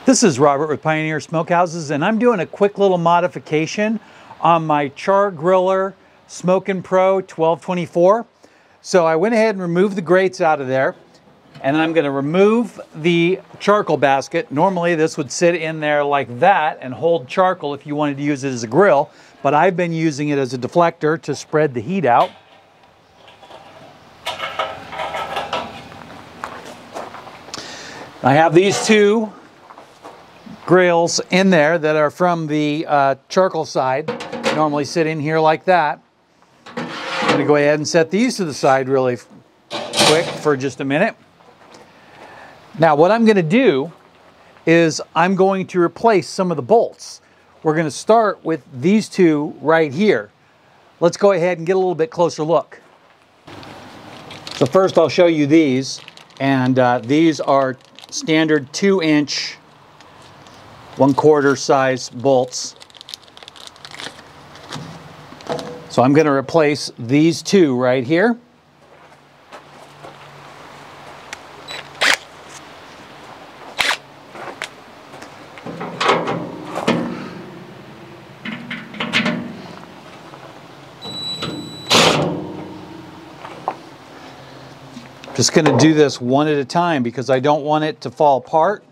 This is Robert with Pioneer Smokehouses, and I'm doing a quick little modification on my Char-Griller Smokin Pro 1224. So I went ahead and removed the grates out of there, and I'm going to remove the charcoal basket. Normally this would sit in there like that and hold charcoal if you wanted to use it as a grill, but I've been using it as a deflector to spread the heat out. I have these two grills in there that are from the charcoal side. Normally sit in here like that. I'm going to go ahead and set these to the side really quick for just a minute. Now what I'm going to do is I'm going to replace some of the bolts. We're going to start with these two right here. Let's go ahead and get a little bit closer look. So first I'll show you these, and these are standard 2-inch 1/4 size bolts. So I'm going to replace these two right here. Just going to do this one at a time because I don't want it to fall apart.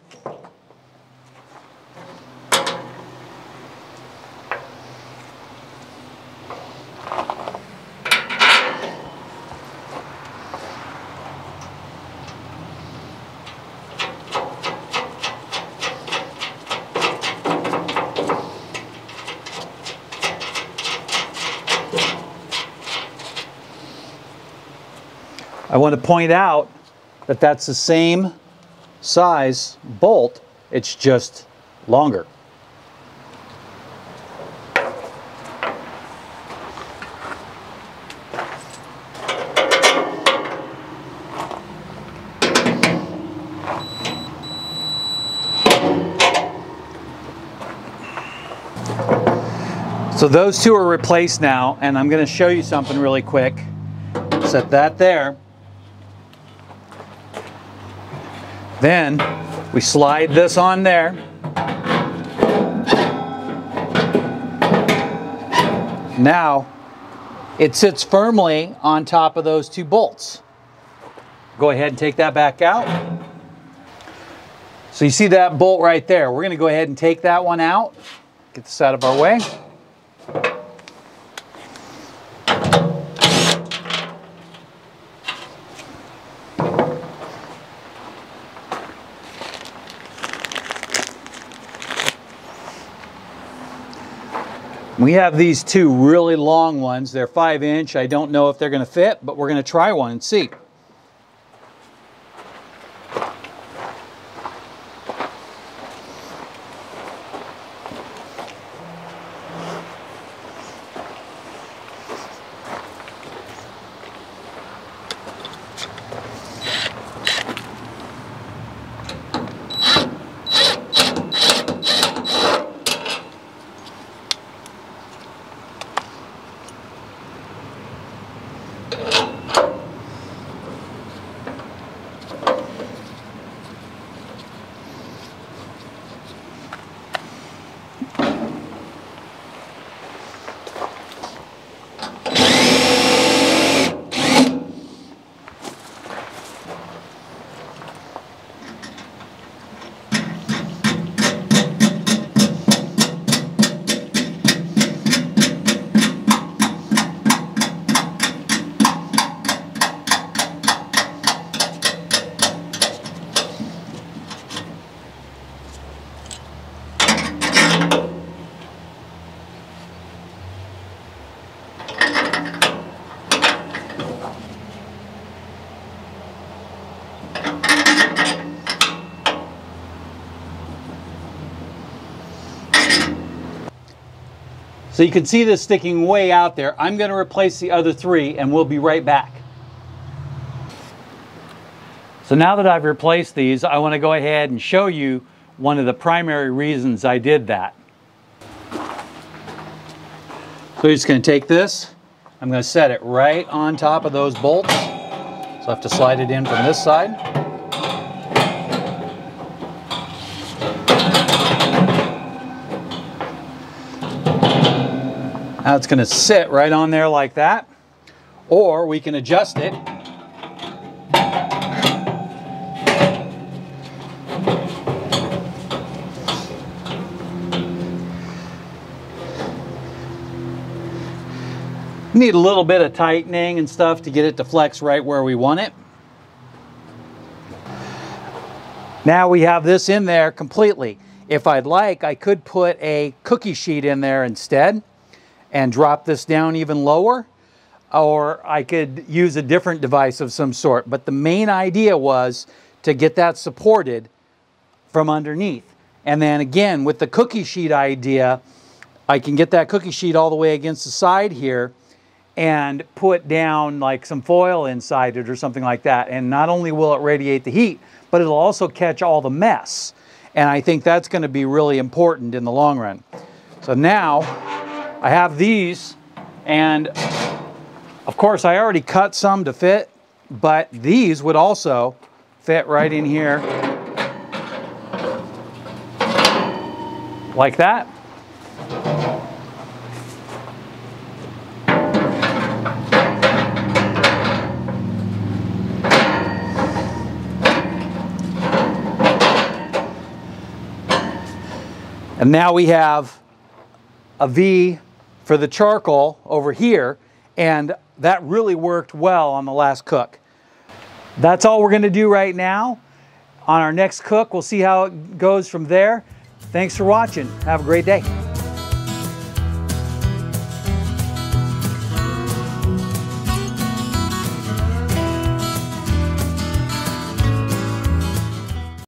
I want to point out that that's the same size bolt, it's just longer. So those two are replaced now, and I'm going to show you something really quick. Set that there. Then we slide this on there. Now it sits firmly on top of those two bolts. Go ahead and take that back out. So you see that bolt right there. We're going to go ahead and take that one out. Get this out of our way. We have these two really long ones. They're 5-inch. I don't know if they're going to fit, but we're going to try one and see. So you can see this sticking way out there. I'm going to replace the other three and we'll be right back. So now that I've replaced these, I want to go ahead and show you one of the primary reasons I did that. So you're just going to take this, I'm going to set it right on top of those bolts. So I have to slide it in from this side. Now it's going to sit right on there like that, or we can adjust it. Need a little bit of tightening and stuff to get it to flex right where we want it. Now we have this in there completely. If I'd like, I could put a cookie sheet in there instead and drop this down even lower, or I could use a different device of some sort. But the main idea was to get that supported from underneath. And then again, with the cookie sheet idea, I can get that cookie sheet all the way against the side here and put down like some foil inside it or something like that. And not only will it radiate the heat, but it'll also catch all the mess. And I think that's going to be really important in the long run. So now I have these, and of course I already cut some to fit, but these would also fit right in here like that. And now we have a V for the charcoal over here, and that really worked well on the last cook. That's all we're going to do right now. On our next cook, we'll see how it goes from there. Thanks for watching. Have a great day.